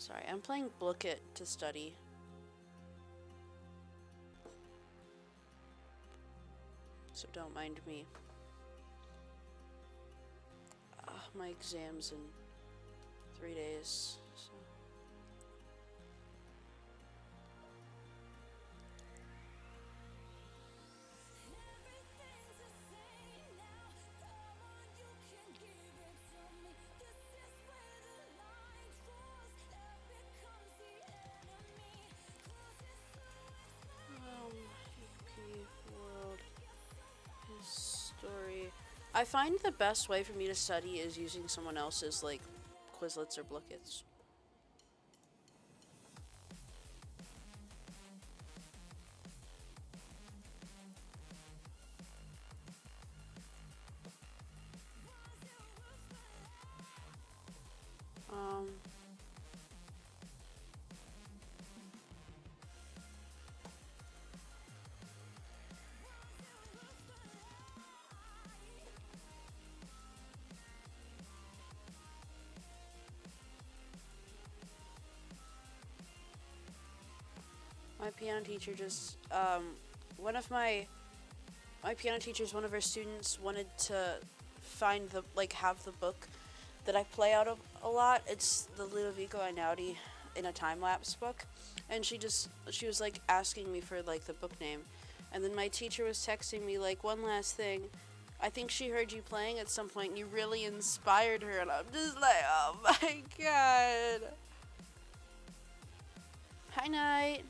Sorry, I'm playing Book It to study. So don't mind me. My exam's in 3 days, so. EP World History. I find the best way for me to study is using someone else's, like, Quizlets or Bookits. My piano teacher just, one of my piano teachers, one of our students wanted to find the, like, have the book that I play out of a lot. It's the Ludovico Einaudi in a time-lapse book. And she was, like, asking me for, like, the book name. And then my teacher was texting me, like, one last thing. I think she heard you playing at some point and you really inspired her. And I'm just like, oh my god. Hi, Night.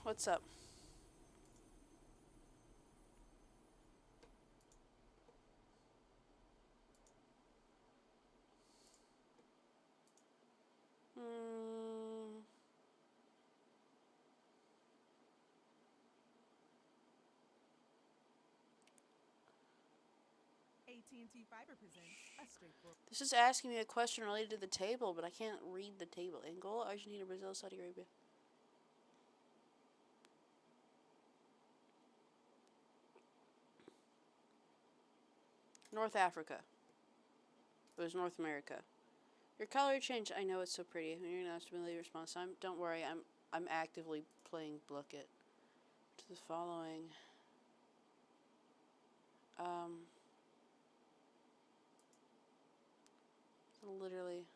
What's up? AT&T Fiber presents a straightforward. This is asking me a question related to the table, but I can't read the table. Angola, Argentina, Brazil, Saudi Arabia. North Africa. It was North America. Your color changed. I know it's so pretty. You're gonna have to really respond. So don't worry. I'm actively playing Book It. To the following. Literally.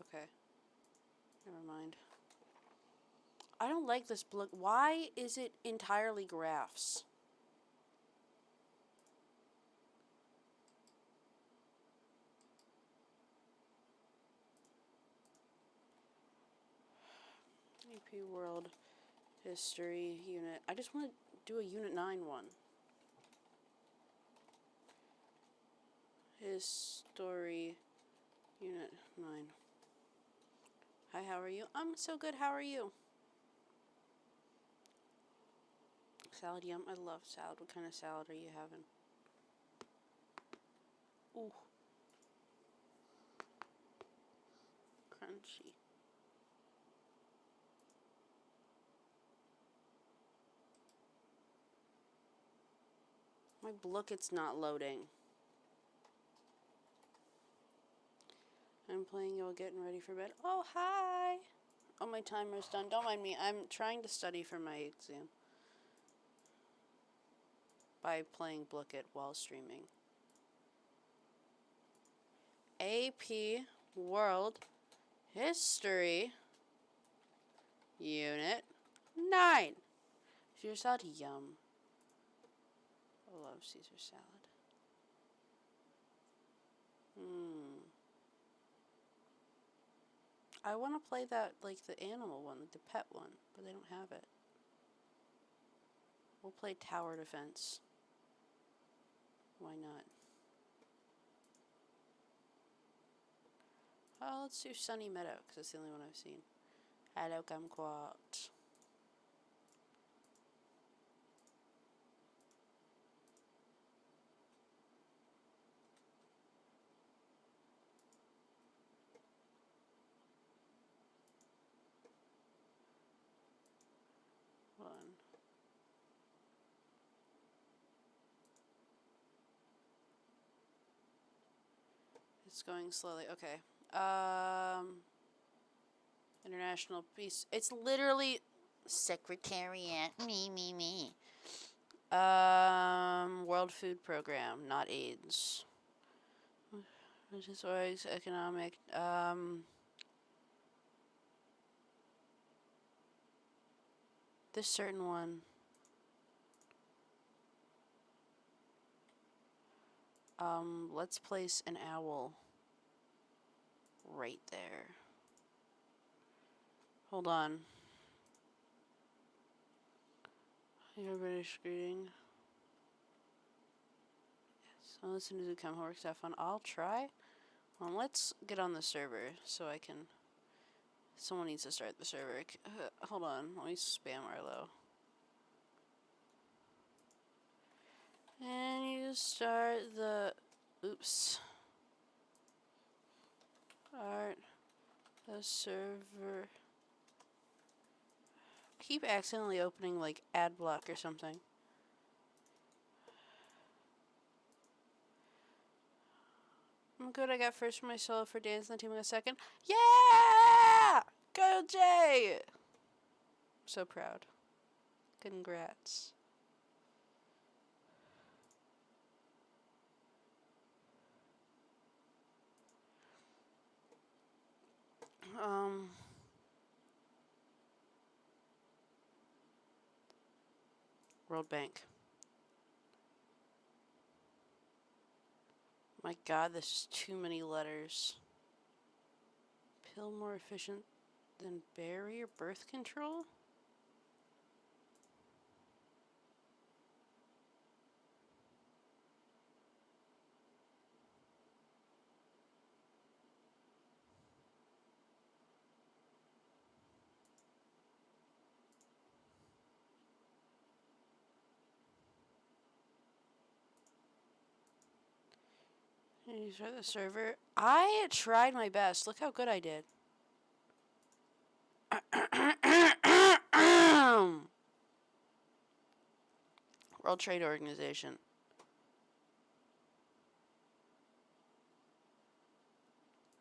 Okay. Never mind. I don't like this book. Why is it entirely graphs? AP World History Unit. I just want to do a Unit 9 one. History Unit 9. Hi, how are you? I'm so good. How are you? Salad, yum. I love salad. What kind of salad are you having? Ooh. Crunchy. My Book It's not loading. I'm playing You're Getting Ready for Bed. Oh, hi! Oh, my timer's done. Don't mind me. I'm trying to study for my exam. By playing Book It while streaming. AP World History Unit 9. Caesar salad, yum. I love Caesar salad. I want to play that, like, the animal one, the pet one, but they don't have it. We'll play Tower Defense. Why not? Oh, let's do Sunny Meadow, because it's the only one I've seen. Hello, Kumquat. One. It's going slowly. Okay. International peace. It's literally Secretariat. Me. World Food Program, not AIDS. Which is always economic. This certain one. Let's place an owl right there. Hold on. Your British greeting. Yes. I'll listen to the come homework stuff on. I'll try. Well, let's get on the server so I can. Someone needs to start the server. Hold on. Let me spam Arlo. And you start the. Oops. Start the server. Keep accidentally opening like ad block or something. I'm good. I got first for my solo for dance and the team got second. Yeah! Go Jay! So proud. Congrats. World Bank. My god, this is too many letters. Pill more efficient than barrier birth control? You start the server. I tried my best. Look how good I did. World Trade Organization.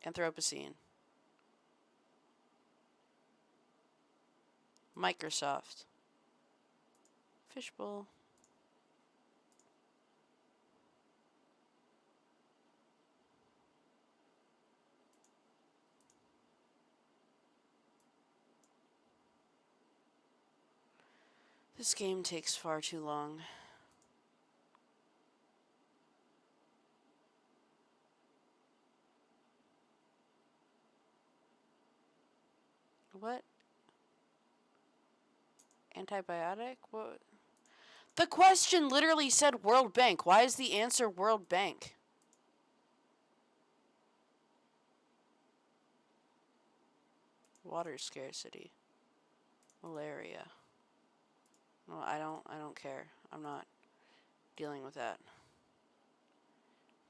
Anthropocene. Microsoft. Fishbowl. This game takes far too long. What? Antibiotic? What? The question literally said World Bank. Why is the answer World Bank? Water scarcity. Malaria. Well, I don't care. I'm not dealing with that.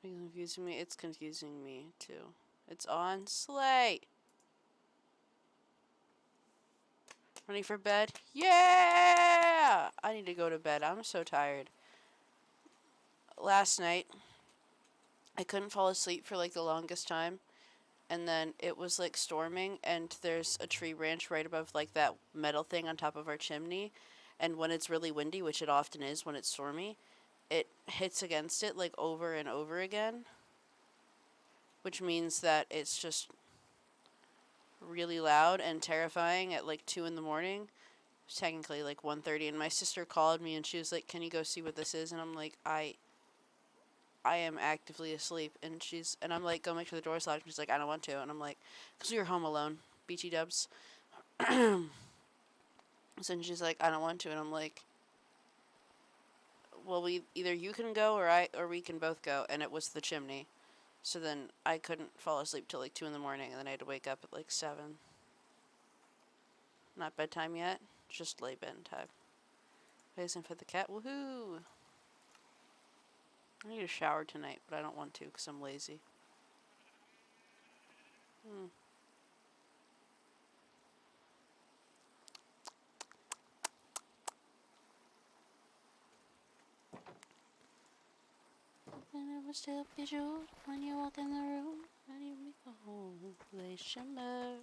It's confusing me. It's confusing me too. It's on Slay. Ready for bed? Yeah! I need to go to bed. I'm so tired. Last night, I couldn't fall asleep for like the longest time. And then it was like storming, and there's a tree branch right above like that metal thing on top of our chimney. And when it's really windy, which it often is when it's stormy, it hits against it like over and over again. Which means that it's just really loud and terrifying at like 2 in the morning. It's technically like 1:30, and my sister called me and she was like, "Can you go see what this is?" And I'm like, I am actively asleep, and I'm like, "Go make sure the door's locked." And she's like, "I don't want to," and I'm like, "'Cause we were home alone, BT dubs." So then she's like, "I don't want to," and I'm like, "Well, either you can go or we can both go," and it was the chimney. So then I couldn't fall asleep till like 2 in the morning, and then I had to wake up at like 7. Not bedtime yet, just late bedtime. Pacing for the cat, woohoo! I need a shower tonight, but I don't want to because I'm lazy. it will still be true when you walk in the room and you make the whole place shimmer.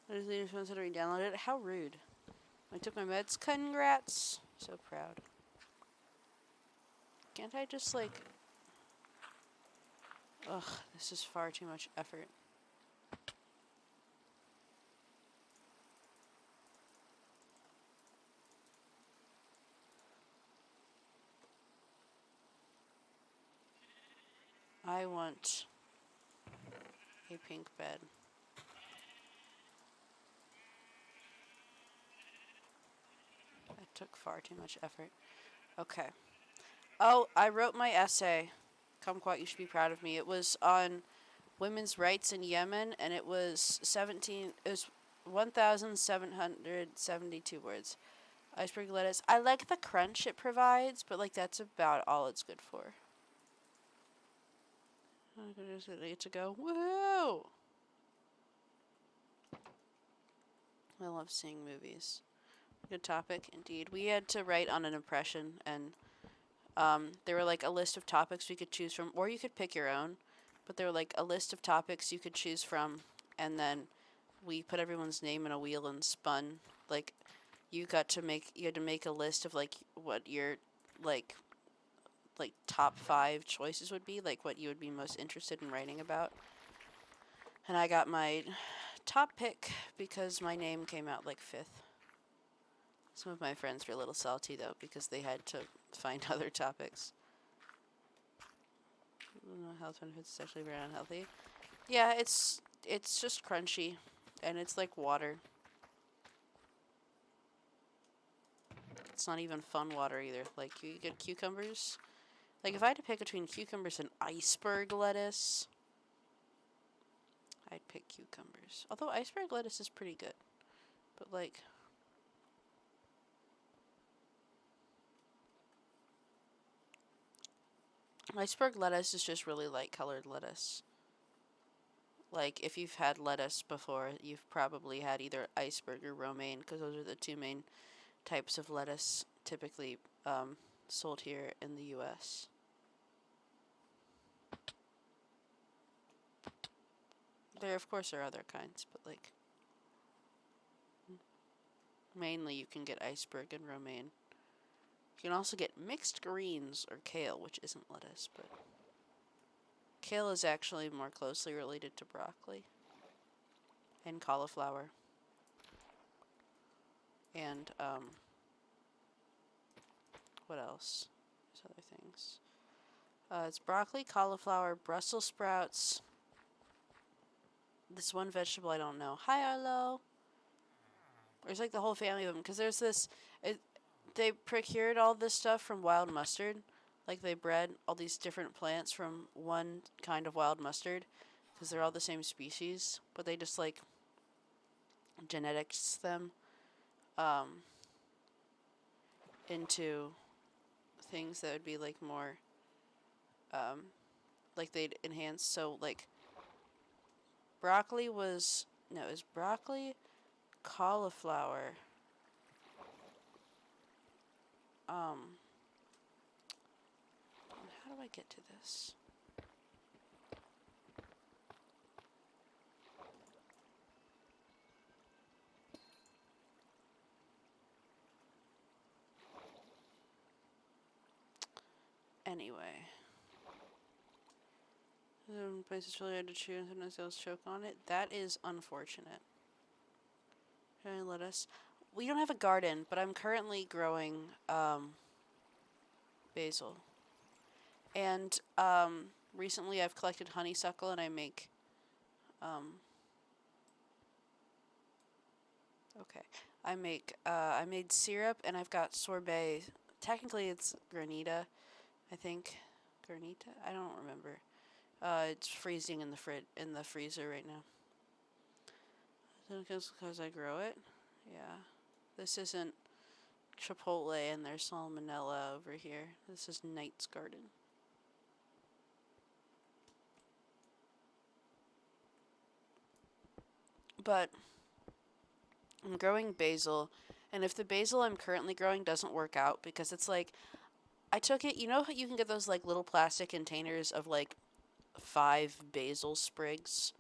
I just leave to re-download it. How rude. I took my meds. Congrats. So proud. Can't I just like... Ugh, this is far too much effort. I want a pink bed. That took far too much effort. Okay. Oh, I wrote my essay. Kumquat, you should be proud of me. It was on women's rights in Yemen, and it was 1,772 words. Iceberg lettuce. I like the crunch it provides, but like that's about all it's good for. I get to go. Woo! I love seeing movies. Good topic, indeed. We had to write on an impression, and there were like a list of topics we could choose from, or you could pick your own. But there were like a list of topics you could choose from, and then we put everyone's name in a wheel and spun. Like you had to make a list of like what your like top 5 choices would be, like what you would be most interested in writing about. And I got my top pick because my name came out like 5th. Some of my friends were a little salty though because they had to find other topics. Health benefits, especially very unhealthy. Yeah, it's just crunchy, and it's like water. It's not even fun water either. Like you get cucumbers. Like if I had to pick between cucumbers and iceberg lettuce, I'd pick cucumbers. Although iceberg lettuce is pretty good, but like. Iceberg lettuce is just really light colored lettuce. Like, if you've had lettuce before, you've probably had either iceberg or romaine, because those are the 2 main types of lettuce typically sold here in the U.S. There, of course, are other kinds, but, like, mainly you can get iceberg and romaine. You can also get mixed greens or kale, which isn't lettuce, but kale is actually more closely related to broccoli and cauliflower. And, what else? There's other things. It's broccoli, cauliflower, Brussels sprouts. This one vegetable I don't know. Hi, Arlo. There's like the whole family of them. Because there's this... they procured all this stuff from wild mustard. Like they bred all these different plants from one kind of wild mustard. Because they're all the same species. But they just like genetics them into things that would be like more like they'd enhance. So like broccoli was it was broccoli, cauliflower, how do I get to this? Anyway. Places really hard to chew and sometimes they'll choke on it. That is unfortunate. Lettuce. We don't have a garden, but I'm currently growing basil. And recently I've collected honeysuckle and I make I made syrup and I've got sorbet. Technically it's granita, I think. Granita? I don't remember. It's freezing in the freezer right now. Because I grow it? Yeah. This isn't chipotle and there's salmonella over here. This is Knight's Garden. But I'm growing basil, and if the basil I'm currently growing doesn't work out, because it's like, I took it, you know how you can get those like little plastic containers of like 5 basil sprigs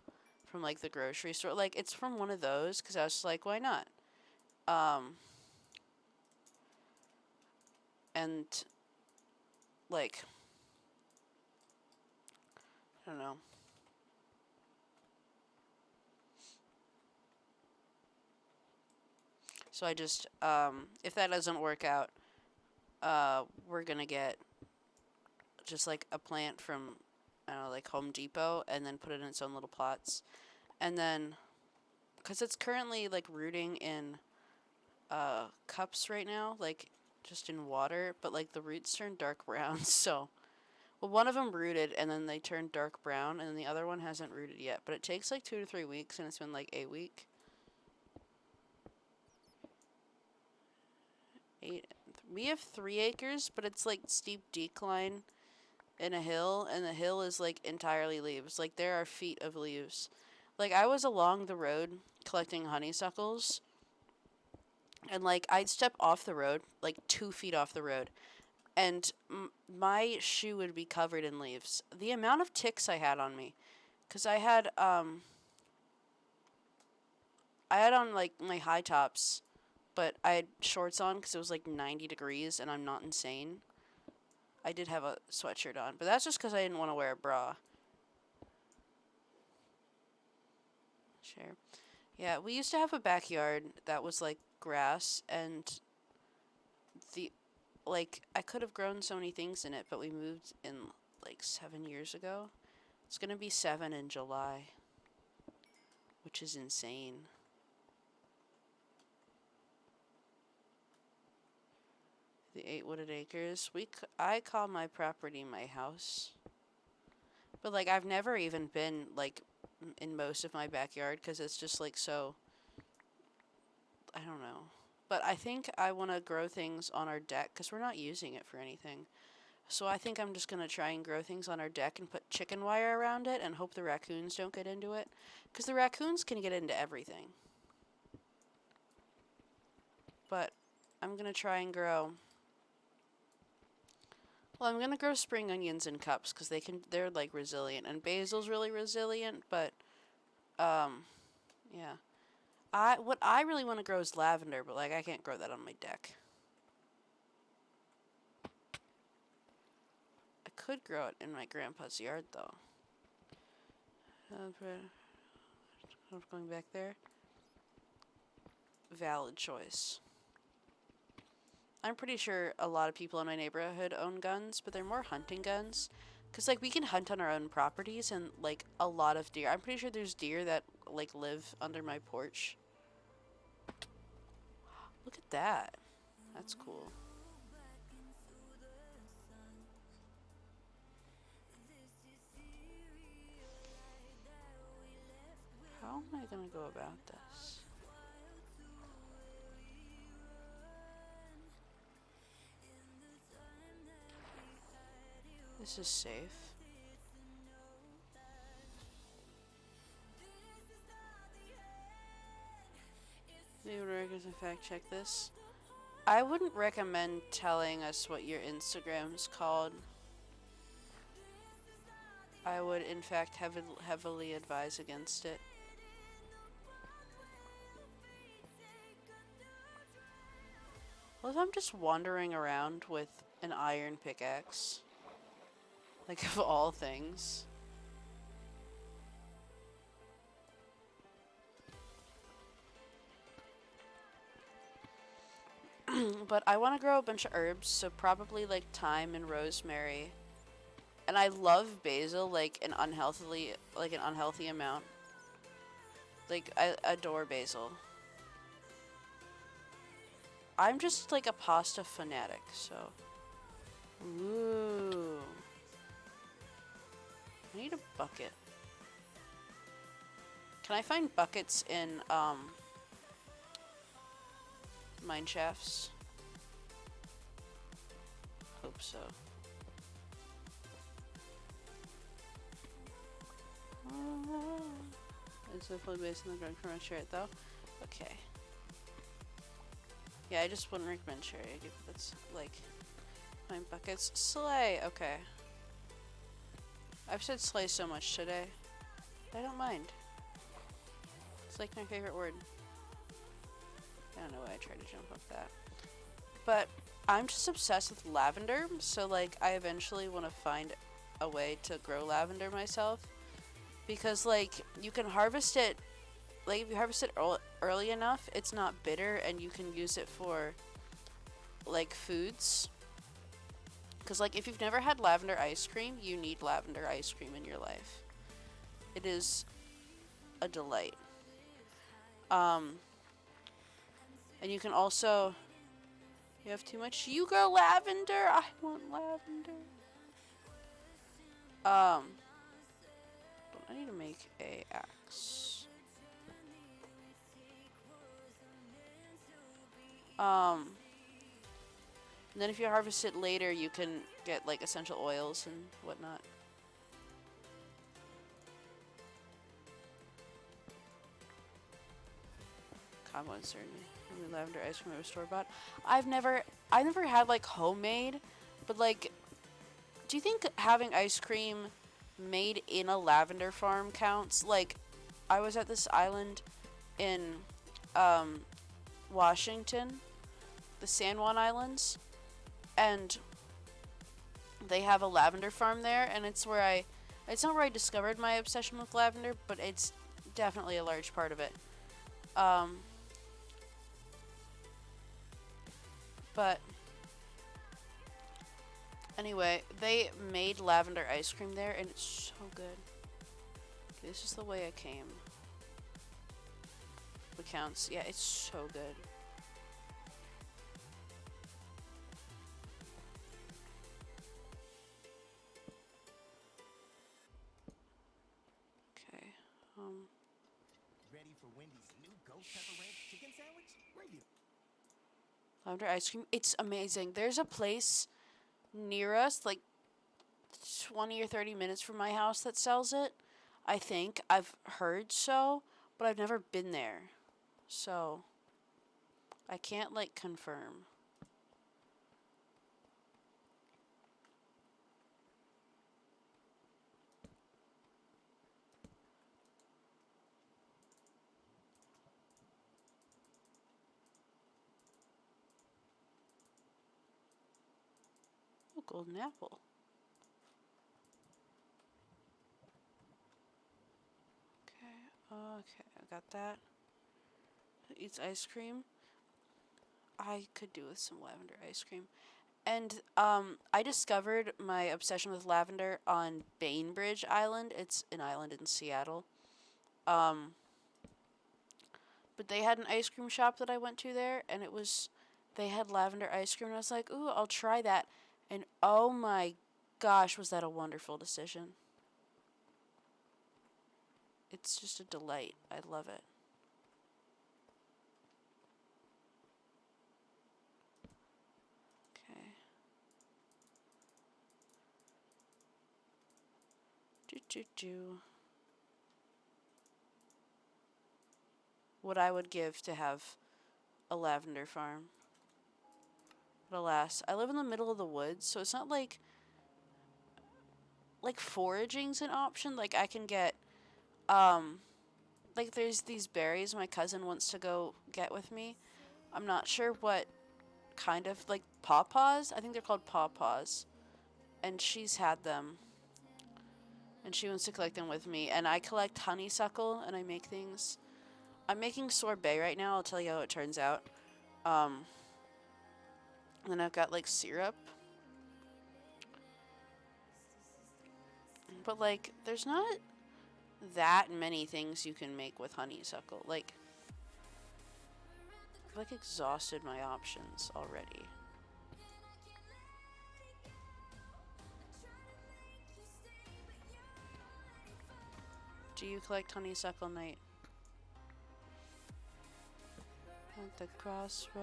from like the grocery store? Like, it's from one of those, because I was just like, why not? And like, I don't know. So I just, if that doesn't work out, we're gonna get just like a plant from, I don't know, like Home Depot, and then put it in its own little pots. And then, because it's currently like rooting in cups right now, like just in water, but like the roots turn dark brown. So, well, one of them rooted and then they turned dark brown, and then the other one hasn't rooted yet. But it takes like 2 to 3 weeks, and it's been like a week. 8. We have 3 acres, but it's like steep decline in a hill, and the hill is like entirely leaves. Like, there are feet of leaves. Like, I was along the road collecting honeysuckles, and like I'd step off the road, like 2 feet off the road, and my shoe would be covered in leaves. The amount of ticks I had on me, because I had on like my high tops, but I had shorts on because it was like 90 degrees, and I'm not insane. I did have a sweatshirt on, but that's just because I didn't want to wear a bra. Sure. Yeah, we used to have a backyard that was like grass, and the like I could have grown so many things in it, but we moved in like 7 years ago. It's gonna be 7 in July, which is insane. The 8 wooded acres. I call my property my house. But like, I've never even been like in most of my backyard, because it's just like so, I don't know. But I think I want to grow things on our deck, because we're not using it for anything. So I think I'm just going to try and grow things on our deck and put chicken wire around it and hope the raccoons don't get into it. Because the raccoons can get into everything. But I'm going to try and grow... Well, I'm going to grow spring onions in cups, because they're like resilient. And basil's really resilient, but yeah. What I really want to grow is lavender, but like I can't grow that on my deck. I could grow it in my grandpa's yard, though. Going back there. Valid choice. I'm pretty sure a lot of people in my neighborhood own guns, but they're more hunting guns. Because, like, we can hunt on our own properties, and, like, a lot of deer. I'm pretty sure there's deer that, like, live under my porch. Look at that. That's cool. How am I gonna go about this? This is safe. Maybe workers in fact check this. I wouldn't recommend telling us what your Instagram's called. I would, in fact, heavily advise against it. Well, if I'm just wandering around with an iron pickaxe, like, of all things. But I want to grow a bunch of herbs, so probably like thyme and rosemary. And I love basil, like an unhealthy amount. Like, I adore basil. I'm just like a pasta fanatic, so. Ooh. I need a bucket. Can I find buckets in mine shafts? so. It's definitely based on the ground current shirt though. Okay. Yeah, I just wouldn't recommend cherry. That's like pine buckets. Slay. Okay. I've said slay so much today. I don't mind. It's like my favorite word. I don't know why I tried to jump up that. But I'm just obsessed with lavender, so like I eventually want to find a way to grow lavender myself. Because like you can harvest it, like if you harvest it early enough, it's not bitter and you can use it for like foods. Because like if you've never had lavender ice cream, you need lavender ice cream in your life. It is a delight. And you can also, you have too much, you grow lavender. I want lavender. I need to make a axe. And then if you harvest it later, you can get like essential oils and whatnot. Combo insert me. Lavender ice cream at a store bought. I've never had like homemade, but like, do you think having ice cream made in a lavender farm counts? Like, I was at this island in Washington, the San Juan Islands, and they have a lavender farm there, and it's not where I discovered my obsession with lavender, but it's definitely a large part of it. But anyway, they made lavender ice cream there, and it's so good. Okay, this is the way I came. What counts? Yeah, it's so good. Okay. Ready for Wendy's new ghost pepper ranch chicken sandwich? Ready. Lavender ice cream. It's amazing. There's a place near us, like 20 or 30 minutes from my house, that sells it. I think. I've heard so, but I've never been there. So, I can't, like, confirm. Oh, golden apple. Okay, I got that. Eats ice cream. I could do with some lavender ice cream. And I discovered my obsession with lavender on Bainbridge Island. It's an island in Seattle. But they had an ice cream shop that I went to there, and they had lavender ice cream, and I was like, ooh, I'll try that. And oh my gosh, was that a wonderful decision. It's just a delight. I love it. What I would give to have a lavender farm. But alas, I live in the middle of the woods, so it's not like foraging's an option. Like I can get like there's these berries my cousin wants to go get with me. I'm not sure what kind of, like, pawpaws. I think they're called pawpaws. And she's had them. And she wants to collect them with me. And I collect honeysuckle and I make things. I'm making sorbet right now. I'll tell you how it turns out. And then I've got, like, syrup. But, like, there's not that many things you can make with honeysuckle. Like, I've, like, exhausted my options already. Do you collect honeysuckle, Knight? At the crossroads,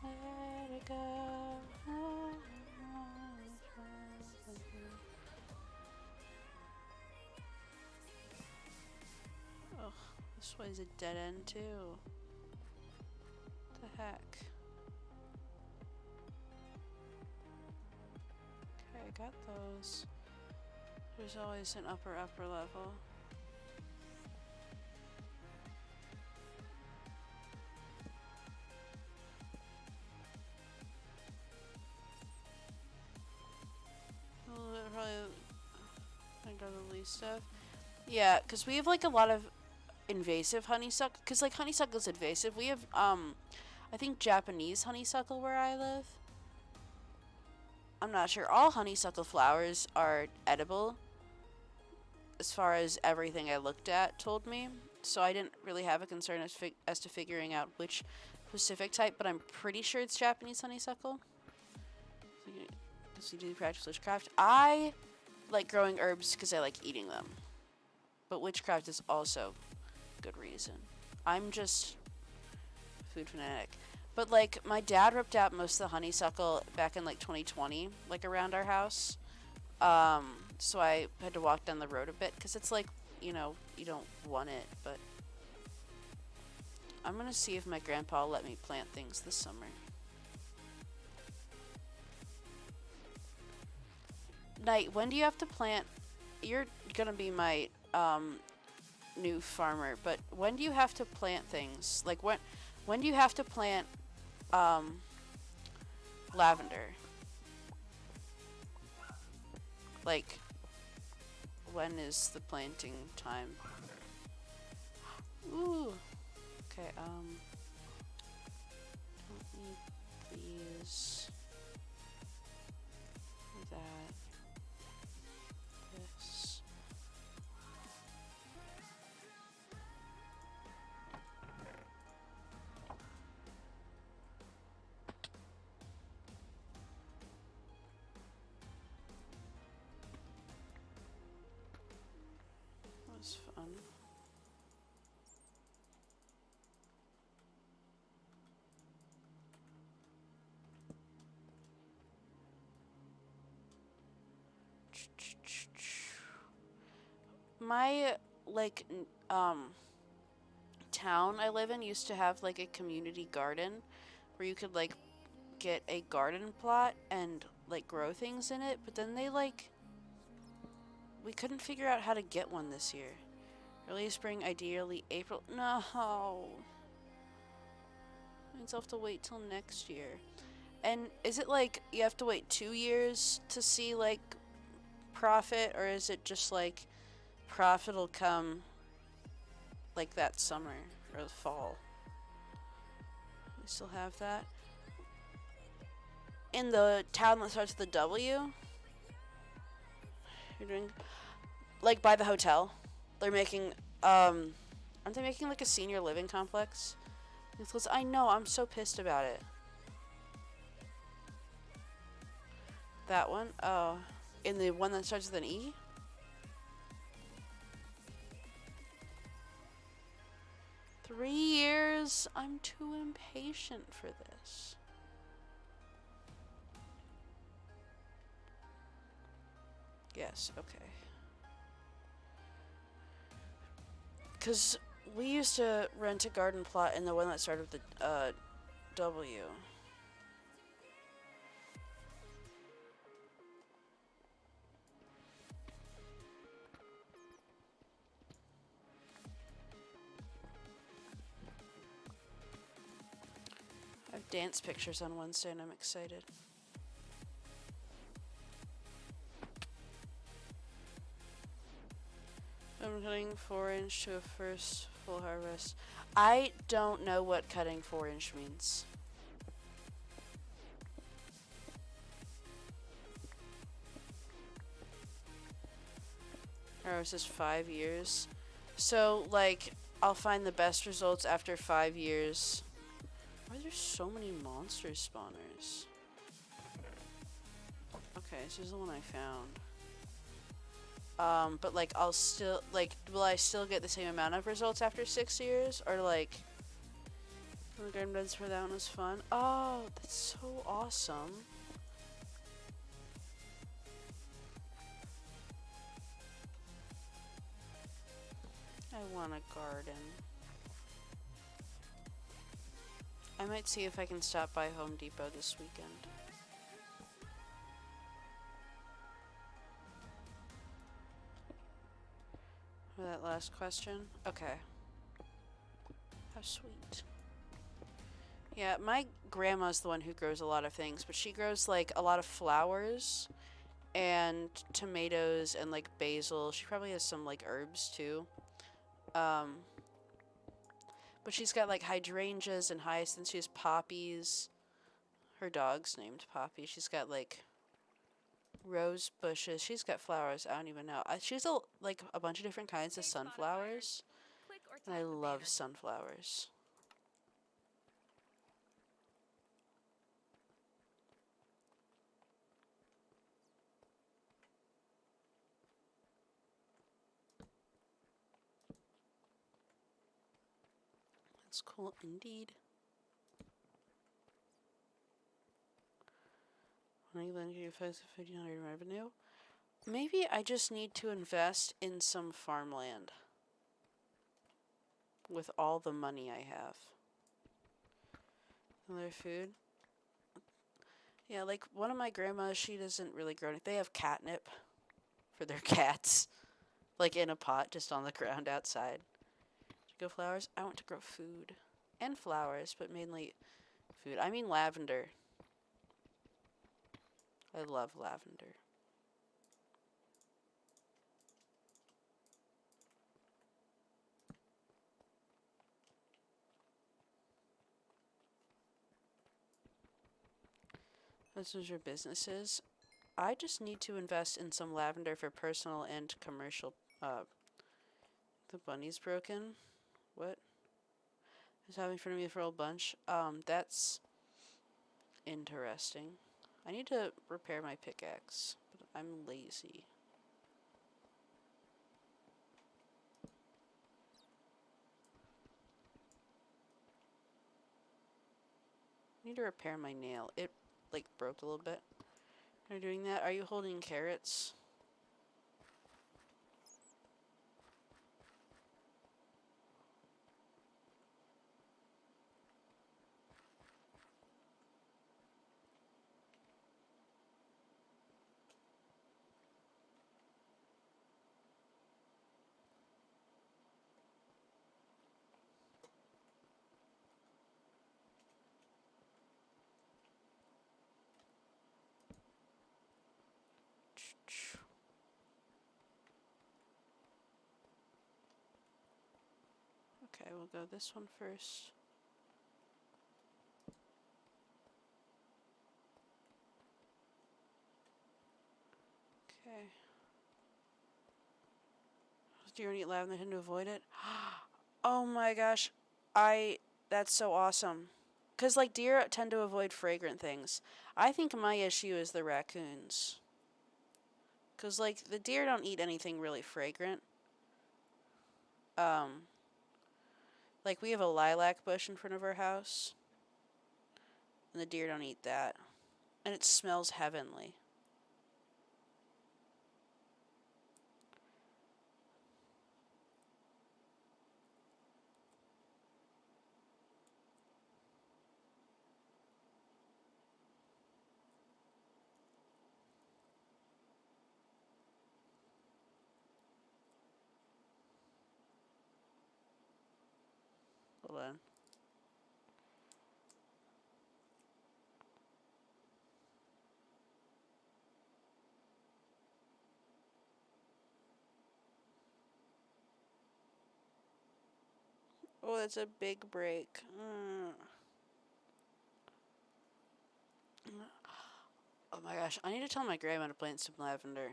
where to go? This way is a dead end too. What the heck? Okay, I got those. There's always an upper level. A little bit probably I got the least of. Yeah, because we have like a lot of invasive honeysuckle. Because like honeysuckle's invasive. We have I think Japanese honeysuckle where I live. I'm not sure. All honeysuckle flowers are edible, as far as everything I looked at told me. So I didn't really have a concern as to figuring out which specific type, but I'm pretty sure it's Japanese honeysuckle. So you do practice witchcraft. I like growing herbs because I like eating them, but witchcraft is also a good reason. I'm just food fanatic. But like my dad ripped out most of the honeysuckle back in like 2020, like around our house. So I had to walk down the road a bit because it's like, you know, you don't want it, but I'm gonna see if my grandpa will let me plant things this summer. Knight, when do you have to plant? You're gonna be my new farmer, but when do you have to plant things? Like when do you have to plant lavender? Like, when is the planting time? Ooh. Okay, don't need these. Or that. This. That was fun. My like town I live in used to have like a community garden where you could like get a garden plot and like grow things in it, but then they like we couldn't figure out how to get one this year. Early spring, ideally April. No. Means I'll have to wait till next year. And is it like you have to wait 2 years to see like profit, or is it just like profit will come like that summer or the fall? We still have that. In the town that starts with the W, you're doing like by the hotel. They're making aren't they making like a senior living complex? Because I know, I'm so pissed about it. That one? Oh. In the one that starts with an E? Three years? I'm too impatient for this. Yes, okay. Because we used to rent a garden plot in the one that started with the W. I have dance pictures on Wednesday and I'm excited. I'm cutting 4-inch to a first full harvest. I don't know what cutting 4-inch means. Harvest is 5 years. So, like, I'll find the best results after 5 years. Why are there so many monster spawners? Okay, this is the one I found. But like I'll still like, will I still get the same amount of results after 6 years, or like the garden beds for that one was fun? Oh, that's so awesome. I want a garden. I might see if I can stop by Home Depot this weekend. For that last question? Okay. How sweet. Yeah, my grandma's the one who grows a lot of things, but she grows like a lot of flowers and tomatoes and like basil. She probably has some like herbs too. But she's got like hydrangeas and hyacinths. She has poppies. Her dog's named Poppy. She's got like rose bushes. She's got flowers. I don't even know. She's like a bunch of different kinds of sunflowers. And I love sunflowers. That's cool indeed. When are you lending you $1,500 revenue? Maybe I just need to invest in some farmland with all the money I have. Another food? Yeah, like one of my grandmas, she doesn't really grow anything. They have catnip for their cats. Like in a pot just on the ground outside. To grow flowers? I want to grow food. And flowers, but mainly food. I mean lavender. I love lavender. This is your businesses. I just need to invest in some lavender for personal and commercial. The bunny's broken. What? Is having in front of me for a whole bunch. That's interesting. I need to repair my pickaxe, but I'm lazy. I need to repair my nail. It like broke a little bit. Are you doing that? Are you holding carrots? Okay, we'll go this one first. Okay. Do you eat lavender to avoid it? Oh my gosh. That's so awesome. Because, like, deer tend to avoid fragrant things. I think my issue is the raccoons. Because, like, the deer don't eat anything really fragrant. Like, we have a lilac bush in front of our house. And the deer don't eat that. And it smells heavenly. Hold on. Oh, that's a big break. Oh my gosh, I need to tell my grandma to plant some lavender.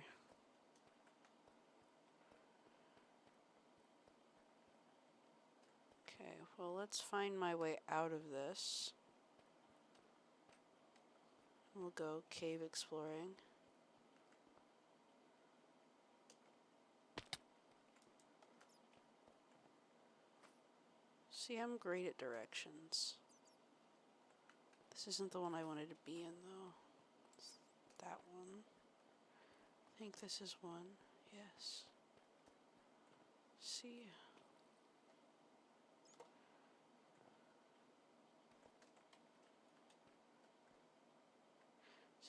Okay, well, let's find my way out of this. We'll go cave exploring. See, I'm great at directions. This isn't the one I wanted to be in, though. It's that one. I think this is one. Yes. See.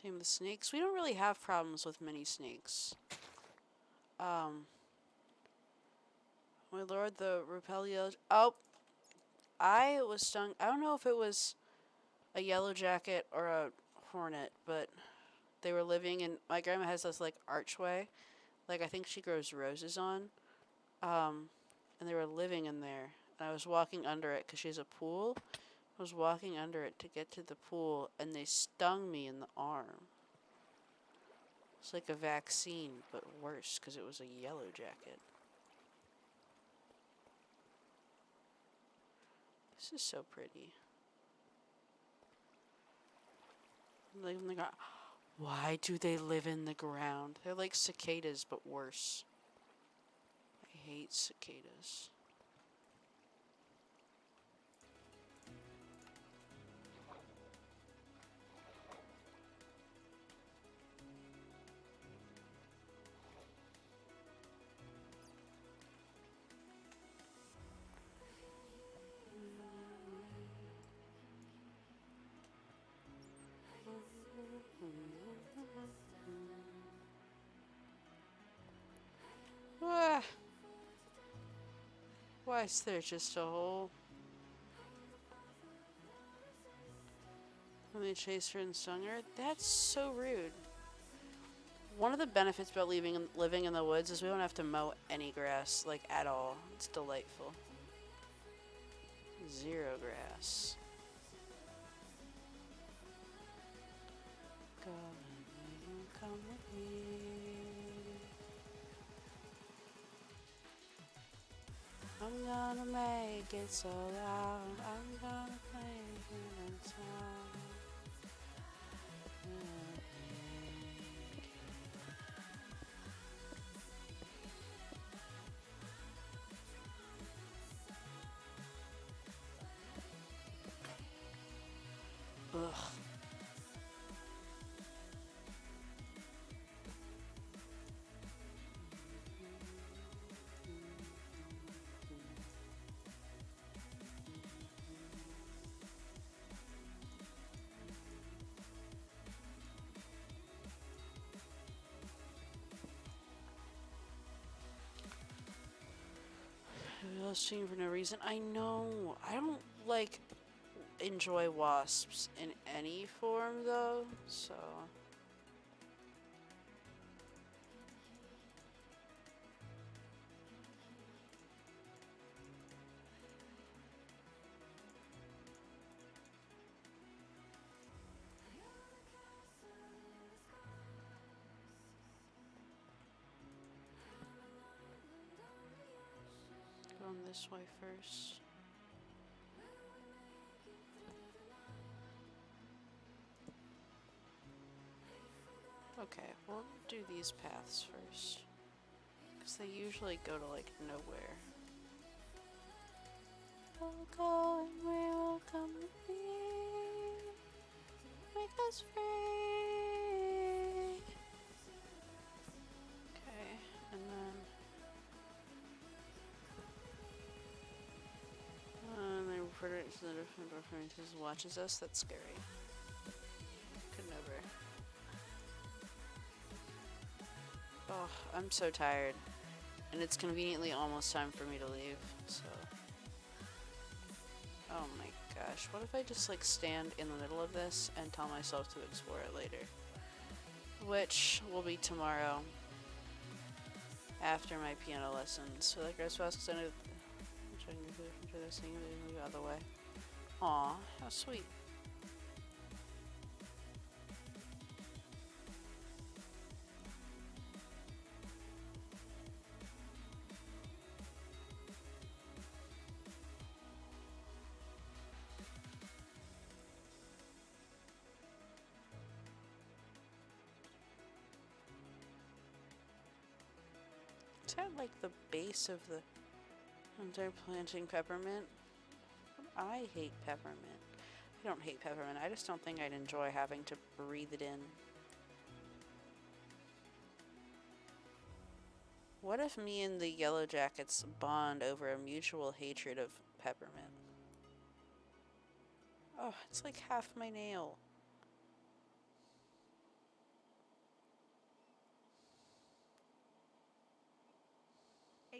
Same with the snakes. We don't really have problems with mini snakes. My lord, the Repelio. Oh, I was stung. I don't know if it was a yellow jacket or a hornet, but they were living in. My grandma has this like archway, like I think she grows roses on. And they were living in there. And I was walking under it because she has a pool. I was walking under it to get to the pool, and they stung me in the arm. It's like a vaccine, but worse because it was a yellow jacket. This is so pretty. Live in the ground. Why do they live in the ground? They're like cicadas, but worse. I hate cicadas. Ah. Why is there just a hole? When they chased her and stung her? That's so rude. One of the benefits about living in the woods is we don't have to mow any grass, like at all. It's delightful. Zero grass. Come with me. I'm gonna make it so loud. I'm gonna play it in time. Ugh. I was cheating for no reason. I know. I don't like enjoy wasps in any form though, so going this way first. Okay, we'll do these paths first. Because they usually go to, like, nowhere. We'll go and we will come to be. Make us free. Okay, and then... they refer to the different references watches us. That's scary. Could never. Oh, I'm so tired. And it's conveniently almost time for me to leave, so... Oh my gosh, what if I just like stand in the middle of this and tell myself to explore it later? Which will be tomorrow after my piano lessons. So like I was supposed to I'm trying to do this thing the other way. Aw, how sweet. Is that like the base of the... They're planting peppermint? I hate peppermint. I don't hate peppermint, I just don't think I'd enjoy having to breathe it in. What if me and the Yellow Jackets bond over a mutual hatred of peppermint? Oh, it's like half my nail.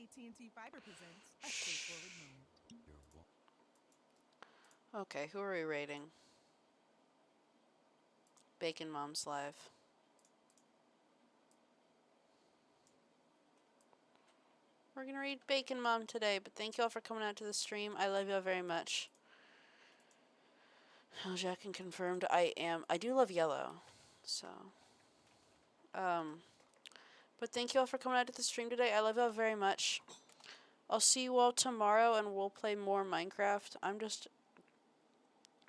AT&T Fiber presents a straightforward moment. Okay, who are we rating? Bacon Mom's live. We're gonna read Bacon Mom today, but thank you all for coming out to the stream. I love y'all very much. Oh, Jack and confirmed I do love yellow. So. But thank you all for coming out to the stream today. I love y'all very much. I'll see you all tomorrow and we'll play more Minecraft. I'm just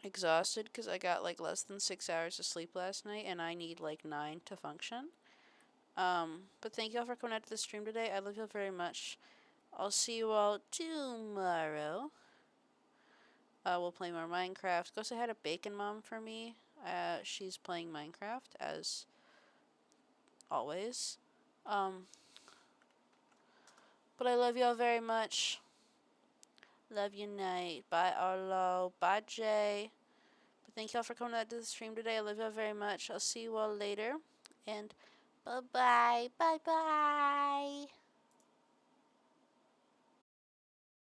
exhausted because I got like less than 6 hours of sleep last night and I need like 9 to function. But thank you all for coming out to the stream today. I love you all very much. I'll see you all tomorrow. We'll play more Minecraft. Go say hi to Bacon Mom for me. She's playing Minecraft as always. But I love y'all very much. Love you, night. Bye, Arlo. Bye, Jay. But thank y'all for coming out to the stream today. I love y'all very much. I'll see you all later. And bye-bye. Bye-bye.